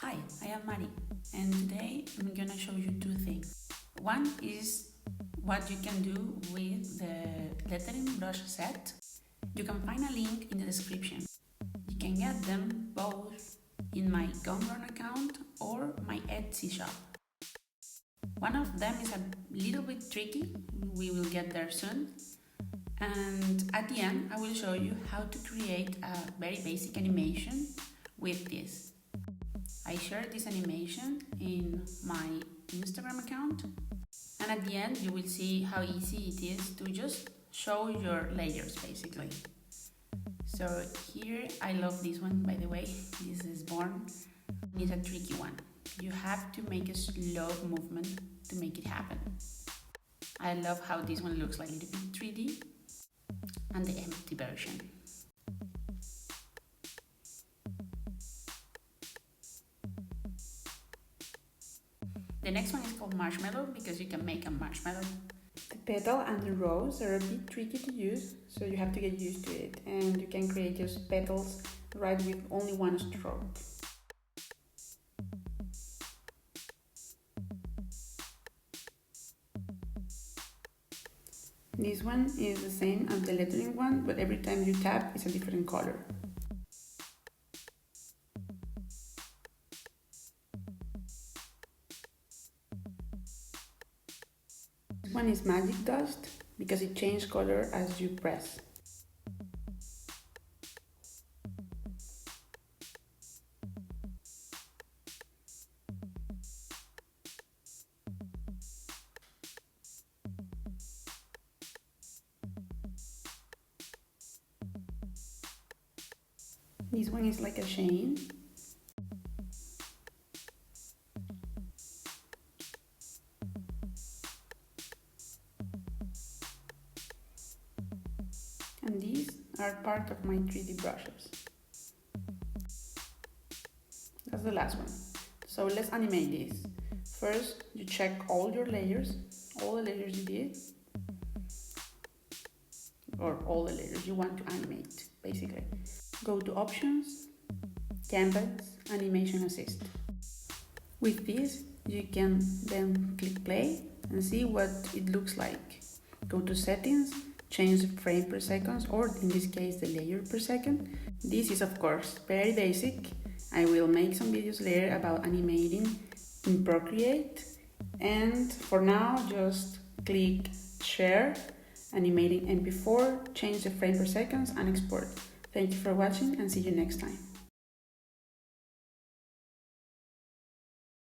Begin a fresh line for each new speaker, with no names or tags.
Hi, I am Mari, and today I'm gonna show you two things. One is what you can do with the lettering brush set. You can find a link in the description. You can get them both in my Gumroad account or my Etsy shop. One of them is a little bit tricky, we will get there soon. And at the end, I will show you how to create a very basic animation with this. I shared this animation in my Instagram account, and at the end you will see how easy it is to just show your layers basically. So here, I love this one, by the way. This is Born. It's a tricky one. You have to make a slow movement to make it happen. I love how this one looks like a little bit 3D, and the empty version. The next one is called Marshmallow because you can make a marshmallow.
The petal and the rose are a bit tricky to use, so you have to get used to it, and you can create just petals right with only one stroke. This one is the same as the lettering one, but every time you tap it's a different color. This one is magic dust because it changes color as you press. This one is like a chain. And these are part of my 3D brushes. That's the last one. So let's animate this. First, you check all your layers, all the layers you did, or all the layers you want to animate, basically. Go to Options, Canvas, Animation Assist. With this, you can then click play and see what it looks like. Go to Settings, change the frame per second, or in this case the layer per second. This is of course very basic. I will make some videos later about animating in Procreate, and for now just click Share, Animating MP4, change the frame per second and export. Thank you for watching and see you next time.